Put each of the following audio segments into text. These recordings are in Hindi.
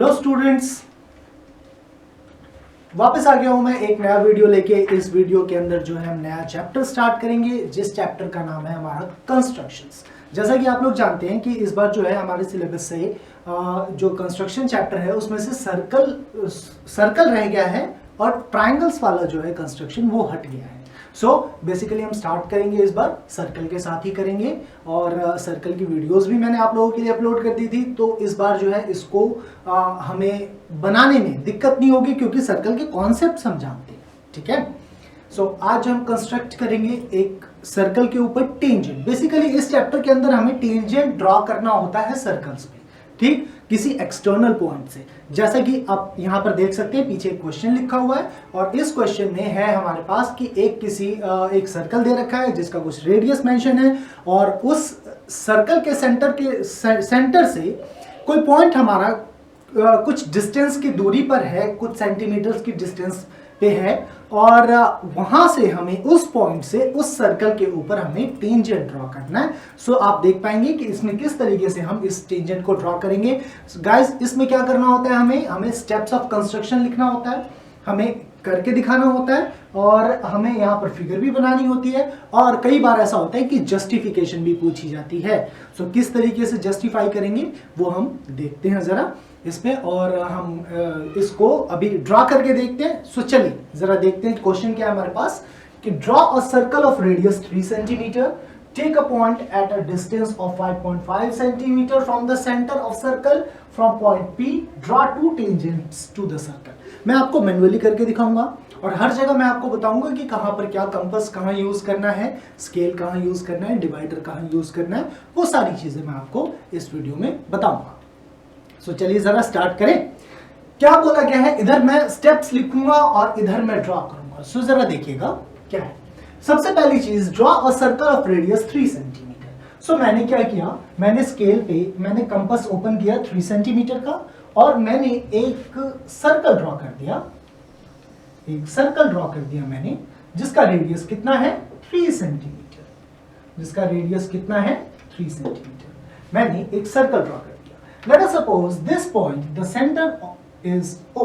हेलो स्टूडेंट्स, वापस आ गया हूं मैं एक नया वीडियो लेके। इस वीडियो के अंदर जो है हम नया चैप्टर स्टार्ट करेंगे, जिस चैप्टर का नाम है हमारा कंस्ट्रक्शंस। जैसा कि आप लोग जानते हैं कि इस बार जो है हमारे सिलेबस से जो कंस्ट्रक्शन चैप्टर है उसमें से सर्कल रह गया है और ट्राइंगल्स वाला जो है कंस्ट्रक्शन वो हट गया है। सो बेसिकली हम स्टार्ट करेंगे इस बार सर्कल के साथ ही करेंगे, और सर्कल की वीडियोस भी मैंने आप लोगों के लिए अपलोड कर दी थी। तो इस बार जो है इसको हमें बनाने में दिक्कत नहीं होगी क्योंकि सर्कल के कॉन्सेप्ट्स हम जानते हैं। ठीक है, सो आज हम कंस्ट्रक्ट करेंगे एक सर्कल के ऊपर टेंजेंट। बेसिकली इस चैप्टर के अंदर हमें टेंजेंट ड्रॉ करना होता है सर्कल्स पे, ठीक, किसी एक्सटर्नल पॉइंट से। जैसा कि आप यहां पर देख सकते हैं, पीछे एक क्वेश्चन लिखा हुआ है और इस क्वेश्चन में है हमारे पास कि एक सर्कल दे रखा है जिसका कुछ रेडियस मेंशन है, और उस सर्कल के सेंटर से कोई पॉइंट हमारा कुछ डिस्टेंस की दूरी पर है, कुछ सेंटीमीटर्स की डिस्टेंस पे है, और वहां से हमें उस पॉइंट से उस सर्कल के ऊपर हमें टेंजेंट ड्रॉ करना है। सो आप देख पाएंगे कि इसमें किस तरीके से हम इस टेंजेंट को ड्रॉ करेंगे। गाइस, इसमें क्या करना होता है, हमें स्टेप्स ऑफ कंस्ट्रक्शन लिखना होता है, हमें करके दिखाना होता है, और हमें यहाँ पर फिगर भी बनानी होती है, और कई बार ऐसा होता है कि जस्टिफिकेशन भी पूछी जाती है। सो किस तरीके से जस्टिफाई करेंगे वो हम देखते हैं जरा इसमें, और हम इसको अभी ड्रॉ करके देखते हैं। सो चलिए जरा देखते हैं क्वेश्चन क्या है हमारे पास कि draw a circle of radius 3 centimetre, take a point at a distance of 5.5 centimetre from the centre of circle, from point P draw 2 tangents to the circle. मैं आपको मैन्युअली करके दिखाऊंगा और हर जगह मैं आपको बताऊंगा कि कहां पर क्या कंपास कहां यूज करना है, स्केल कहां यूज करना है, डिवाइडर कहां यूज करना है, वो सारी चीजें मैं आपको इस वीडियो में बताऊंगा। सो चलिए जरा स्टार्ट करें। क्या बोला गया है, इधर मैं स्टेप्स लिखूंगा और इधर मैं ड्रॉ करूंगा। सो जरा देखिएगा क्या है। सबसे पहली चीज, draw a circle of radius 3 centimetre. So मैंने क्या किया, मैंने स्केल पे मैंने कंपास ओपन किया 3 सेंटीमीटर का, और मैंने एक सर्कल ड्रॉ कर दिया, एक सर्कल ड्रॉ कर दिया मैंने, जिसका रेडियस कितना है 3 सेंटीमीटर, जिसका रेडियस कितना है 3 सेंटीमीटर। मैंने एक सर्कल ड्रॉ कर दिया। Let us suppose this point, the center is O,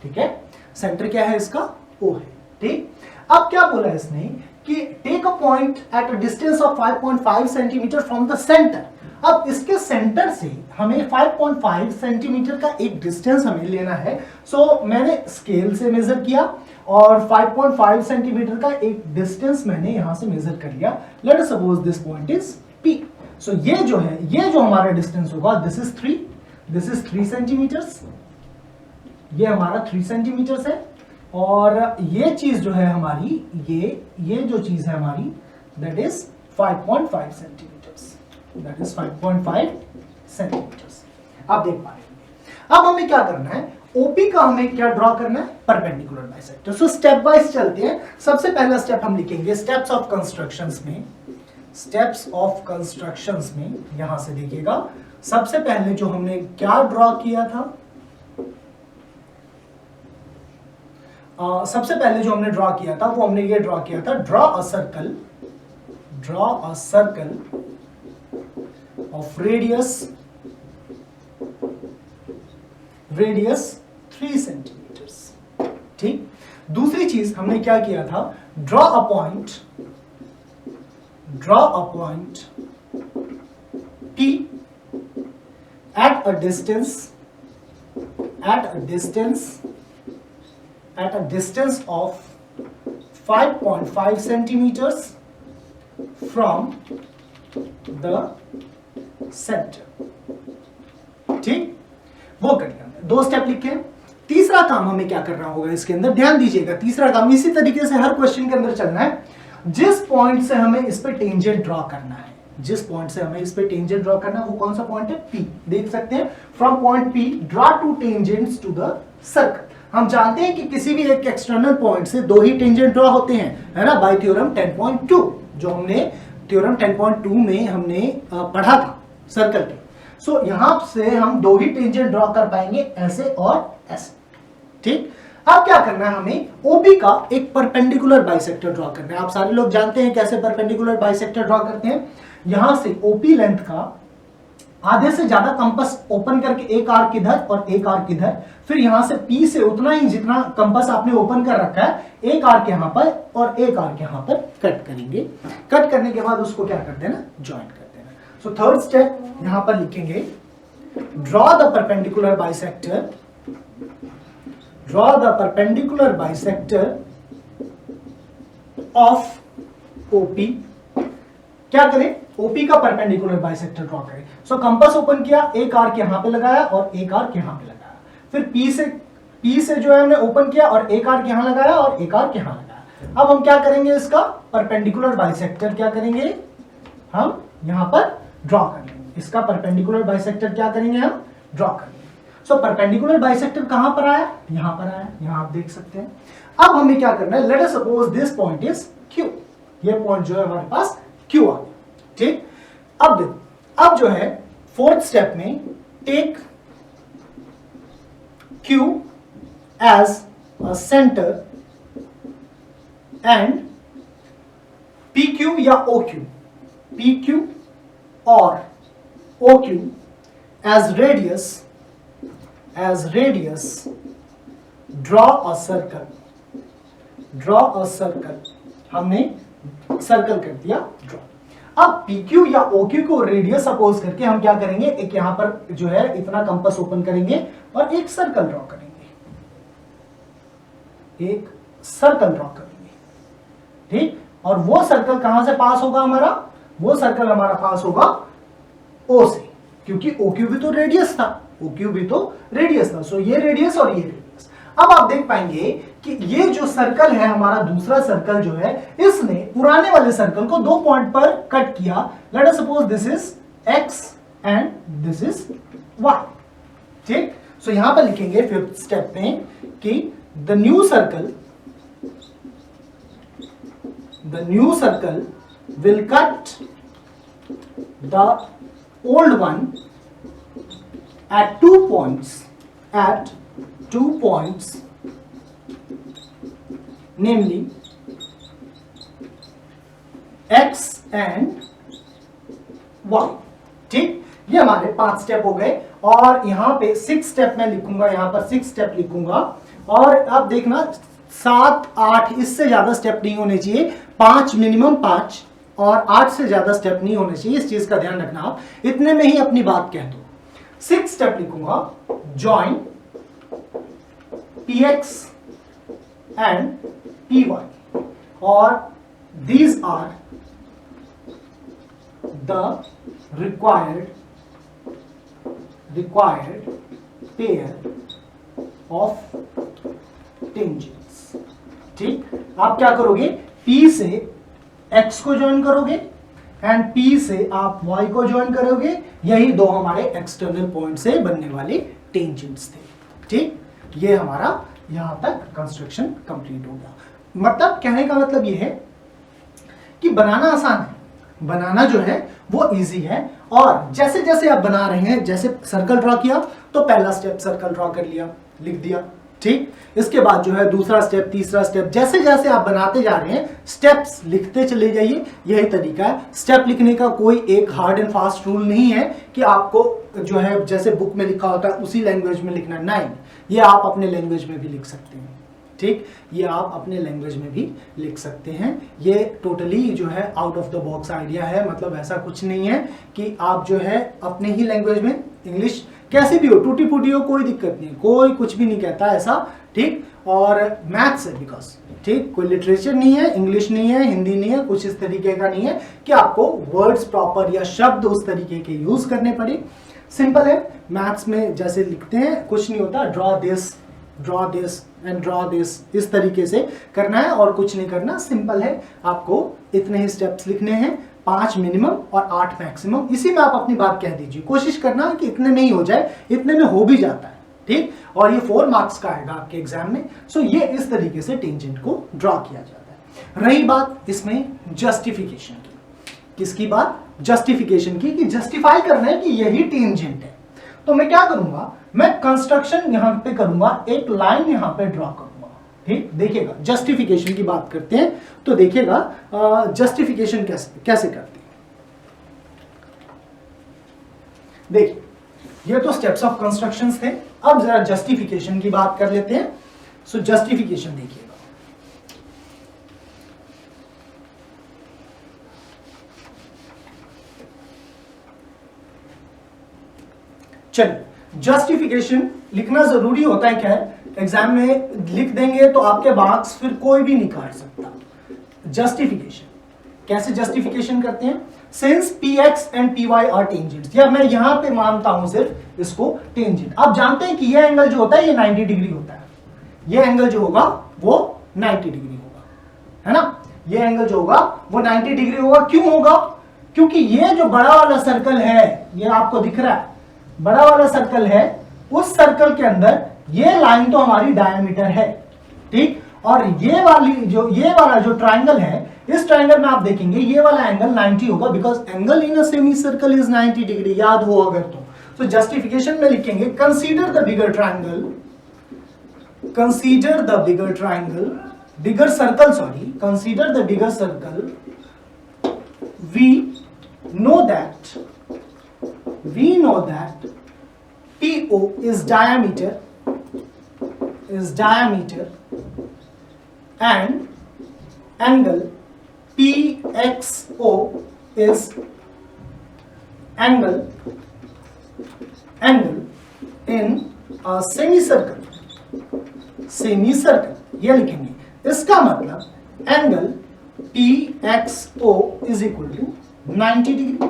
ठीक है, सेंटर क्या है इसका O है, ठीक। अब क्या बोला इसने कि take a point at a distance of 5.5 centimetre from the centre. अब इसके सेंटर से हमें 5.5 सेंटीमीटर का एक डिस्टेंस हमें लेना है। सो मैंने स्केल से मेजर किया और 5.5 सेंटीमीटर का एक डिस्टेंस मैंने यहां से मेजर कर लिया। Let us suppose this point is P। सो ये जो है, ये जो हमारा डिस्टेंस होगा, दिस इज 3 सेंटीमीटर्स, ये हमारा 3 सेंटीमीटर्स है, और ये चीज जो है हमारी, ये जो चीज है हमारी, that is 5.5 centimetres, that is 5.5 centimetres. आप देख पा रहे हैं। अब हमें क्या करना है, ओपी का हमें क्या ड्रॉ करना है, perpendicular bisector. So step wise चलते हैं। सबसे पहला स्टेप हम लिखेंगे स्टेप्स ऑफ कंस्ट्रक्शंस में, स्टेप्स ऑफ कंस्ट्रक्शंस में यहां से देखिएगा। सबसे पहले जो हमने क्या ड्रॉ किया था, सबसे पहले जो हमने ड्रॉ किया था वो हमने ये ड्रॉ किया था, draw a circle of radius 3 centimetres, ठीक। दूसरी चीज हमने क्या किया था, draw a point P at a distance of 5.5 centimeters from the center, ठीक। वो कर लिया, 2 स्टेप लिखे। तीसरा काम हमें क्या करना होगा इसके अंदर, ध्यान दीजिएगा। तीसरा काम इसी तरीके से हर क्वेश्चन के अंदर चलना है। जिस पॉइंट से हमें इस पे टेंजेंट ड्रॉ करना है, जिस पॉइंट से हमें इस पे टेंजेंट ड्रॉ करना है, वो कौन सा पॉइंट है, P। देख सकते हैं, from point P draw 2 tangents to the circle. हम जानते हैं कि किसी भी एक एक्सटर्नल पॉइंट से 2 ही टेंजेंट ड्रॉ होते हैं, है ना, बाय थ्योरम 10.2, जो हमने थ्योरम 10.2 में हमने पढ़ा था सर्कल के। सो यहां से हम 2 ही टेंजेंट ड्रॉ कर पाएंगे, ऐसे और ऐसे, ठीक। अब क्या करना है, हमें ओबी का एक परपेंडिकुलर बाइसेक्टर ड्रॉ करना है। आप सारे लोग जानते हैं कैसे परपेंडिकुलर बाइसेक्टर ड्रॉ करते हैं। यहां से ओपी लेंथ का आधे से ज्यादा कंपास ओपन करके एक आर्क इधर और एक आर्क इधर, फिर यहां से P से उतना ही जितना कंपास आपने ओपन कर रखा है, एक आर्क यहां पर और एक आर्क यहां पर कट करेंगे। कट करने के बाद उसको क्या कर देना, ज्वाइन कर देना। सो थर्ड स्टेप यहां पर लिखेंगे, draw the perpendicular bisector, draw the perpendicular bisector of OP। क्या करें, OP का परपेंडिकुलर बाइसेक्टर ड्रॉ करें। सो कंपास ओपन किया, एक आर्क यहां पे लगाया और एक आर्क यहां पे लगाया, फिर P से जो है हमने ओपन किया और एक आर्क यहां लगाया और एक आर्क यहां लगाया। अब हम क्या करेंगे, इसका परपेंडिकुलर बाइसेक्टर क्या करेंगे, हम यहां पर ड्रॉ करेंगे। इसका परपेंडिकुलर बाइसेक्टर क्या करेंगे, हम ड्रॉ करेंगे। सो परपेंडिकुलर बाइसेक्टर कहां पर आया, यहां पर आया, यहां आप देख सकते हैं। अब हमें क्या करना है, let us suppose this point is Q, ये पॉइंट जो है हमारे पास Q आ गया, ठीक। अब देखो, अब जो है फोर्थ स्टेप में take Q as a centre and PQ या OQ, PQ और OQ as radius, draw a circle, draw a circle, हमने सर्कल कर दिया ड्रॉ। अब PQ या OQ को रेडियस सपोज करके हम क्या करेंगे, एक यहां पर जो है इतना कंपास ओपन करेंगे और एक सर्कल ड्रॉ करेंगे, एक सर्कल ड्रॉ करेंगे, ठीक। और वो सर्कल कहां से पास होगा हमारा, वो सर्कल हमारा पास होगा O से, क्योंकि OQ भी तो रेडियस था, OQ भी तो रेडियस था। सो ये रेडियस और ये रेडियस। अब आप देख पाएंगे कि ये जो सर्कल है हमारा, दूसरा सर्कल जो है, इसने पुराने वाले सर्कल को दो पॉइंट पर कट किया। Let us suppose this is X and this is Y, ठीक। सो यहां पर लिखेंगे फिफ्थ स्टेप में कि the new circle will cut the old one at 2 points, namely X and Y, ठीक। ये हमारे 5 स्टेप हो गए और यहां पे 6 स्टेप मैं लिखूंगा, यहां पर 6 स्टेप लिखूंगा। और अब देखना 7, 8 इससे ज्यादा स्टेप नहीं होने चाहिए, 5 मिनिमम 5 और 8 से ज्यादा स्टेप नहीं होने चाहिए, इस चीज का ध्यान रखना। आप इतने में ही अपनी बात कह दो। 6 स्टेप लिखूंगा, जॉइन PX एंड PY और these are the required pair of tangents, ठीक। आप क्या करोगे, P से X को ज्वाइन करोगे एंड P से आप Y को ज्वाइन करोगे। यही दो हमारे एक्सटर्नल पॉइंट से बनने वाले टेंजेंट्स थे, ठीक। ये हमारा यहां तक कंस्ट्रक्शन कंप्लीट हो गया। मतलब कहने का मतलब ये है कि बनाना आसान है, बनाना जो है वो इजी है। और जैसे जैसे आप बना रहे हैं, जैसे सर्कल ड्रॉ किया तो पहला स्टेप सर्कल ड्रॉ कर लिया, लिख दिया, ठीक। इसके बाद जो है दूसरा स्टेप, तीसरा स्टेप, जैसे जैसे आप बनाते जा रहे हैं स्टेप्स लिखते चले जाइए। यही तरीका है। स्टेप लिखने का कोई एक हार्ड एंड फास्ट रूल नहीं है कि आपको जो है जैसे बुक में लिखा होता है उसी लैंग्वेज में लिखना, नहीं। ये आप अपने लैंग्वेज में भी लिख सकते हैं, ठीक। ये आप अपने लैंग्वेज में भी लिख सकते हैं। ये टोटली जो है out of the box idea है। मतलब ऐसा कुछ नहीं है कि आप जो है अपने ही लैंग्वेज में, इंग्लिश कैसी भी हो, टूटी फूटी हो, कोई दिक्कत नहीं, कोई कुछ भी नहीं कहता ऐसा, ठीक। और मैथ्स है बिकॉज, ठीक, कोई लिटरेचर नहीं है, इंग्लिश नहीं है, हिंदी नहीं है, कुछ इस तरीके का नहीं है कि आपको वर्ड्स प्रॉपर या शब्द उस तरीके के यूज करने पड़े। सिंपल है। मैथ्स में जैसे लिखते हैं कुछ नहीं होता, draw this and draw this, इस तरीके से करना है और कुछ नहीं करना। सिंपल है। आपको इतने ही स्टेप्स लिखने हैं, 5 मिनिमम और 8 मैक्सिमम। इसी में आप अपनी बात कह दीजिए। कोशिश करना कि इतने में ही हो जाए, इतने में हो भी जाता है, ठीक। और ये 4 मार्क्स का आएगा आपके एग्जाम में। सो ये इस तरीके से टेंजेंट को ड्रॉ किया जाता है। रही बात इसमें जस्टिफिकेशन की, किसकी बात, जस्टिफिकेशन की, कि जस्टिफाई करना है कि यही टेंजेंट है। तो मैं क्या करूंगा, मैं कंस्ट्रक्शन यहां पे करूंगा, एक लाइन यहां पे ड्रॉ करूंगा, ठीक। देखिएगा जस्टिफिकेशन की बात करते हैं तो देखिएगा जस्टिफिकेशन कैसे करते हैं। देखिए ये तो स्टेप्स ऑफ कंस्ट्रक्शंस थे, अब जरा जस्टिफिकेशन की बात कर लेते हैं। सो जस्टिफिकेशन देखिएगा, चलिए जस्टिफिकेशन लिखना जरूरी होता है, खैर एग्जाम में लिख देंगे तो आपके मार्क्स फिर कोई भी नहीं काट सकता। जस्टिफिकेशन कैसे जस्टिफिकेशन करते हैं, since px and py are tangents, या मैं यहां पे मानता हूं सिर्फ इसको टेंजेंट। आप जानते हैं कि ये एंगल जो होता है ये 90 डिग्री होता है, ये एंगल जो होगा वो 90 डिग्री होगा, है ना, ये एंगल जो होगा वो 90 डिग्री होगा। क्यों होगा, क्योंकि ये जो बड़ा वाला सर्कल है, ये आपको दिख रहा है बड़ा वाला सर्कल है, उस सर्कल के अंदर ये लाइन तो हमारी डायमीटर है, ठीक, और ये वाला जो ट्राइंगल है, इस ट्राइंगल में आप देखेंगे ये वाला एंगल 90 होगा, because angle in a semi circle is 90 degree, याद हो अगर तो जस्टिफिकेशन में लिखेंगे consider the bigger triangle, consider the bigger triangle, bigger circle, sorry, consider the bigger circle, we know that PO is diameter and angle PXO is angle in a semicircle, ये लिखेंगे। इसका मतलब angle PXO is equal to 90 degree,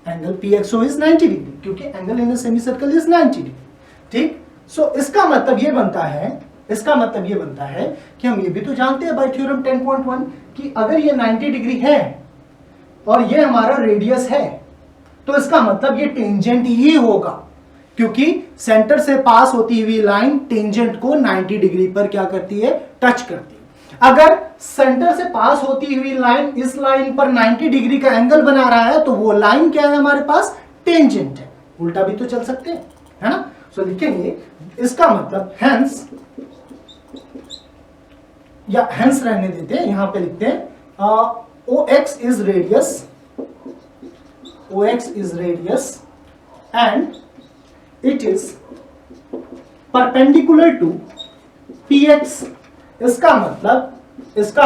angle PXO is 90 degree, क्योंकि angle in semi circle is 90 degree, ठीक। सो इसका मतलब ये बनता है कि हम ये भी तो जानते हैं बाय थ्योरम 10.1 कि अगर ये 90 डिग्री है और ये हमारा रेडियस है, तो इसका मतलब ये टेंजेंट ही होगा, क्योंकि सेंटर से पास होती हुई लाइन टेंजेंट को 90 डिग्री पर क्या करती है, टच करती है। अगर सेंटर से पास होती हुई लाइन इस लाइन पर 90 डिग्री का एंगल बना रहा है, तो वो लाइन क्या है, हमारे पास टेंजेंट है। उल्टा भी तो चल सकते हैं, है ना। सो लिखेंगे इसका मतलब हेंस, या हेंस रहने देते हैं, यहां पे लिखते हैं OX is radius and it is perpendicular to PX। इसका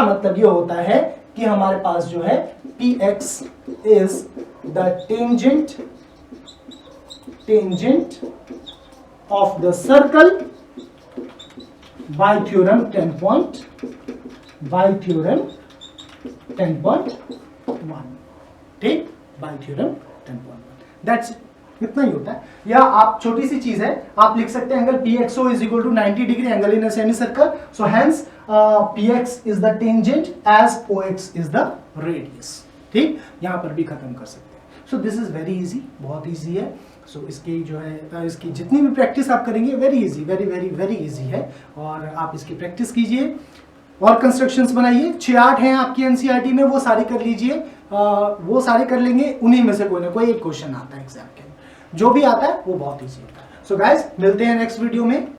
मतलब ये होता है कि हमारे पास जो है PX is the tangent of the circle by theorem 10.1, ठीक, बाय थ्योरम 10.1। दैट्स इतना ही होता है। या आप छोटी सी चीज है, आप लिख सकते हैं angle PXO is equal to 90 degree, angle in a semi circle, so hence PX is the tangent as OX is the radius, ठीक, यहां पर भी खत्म कर सकते हैं। So this is very easy, बहुत इजी है। सो इसकी जो है इसकी जितनी भी प्रैक्टिस आप करेंगे वेरी इजी, वेरी इजी है, और आप इसकी प्रैक्टिस कीजिए और कंस्ट्रक्शंस बनाइए। 6-8 हैं आपकी एनसीईआरटी में, वो सारे कर लीजिए, वो सारे कर लेंगे, उन्हीं में से कोई ना कोई एक क्वेश्चन आता है एग्जाम के, जो भी आता है वो बहुत ईजी होता है। सो गाइस मिलते हैं नेक्स्ट वीडियो में।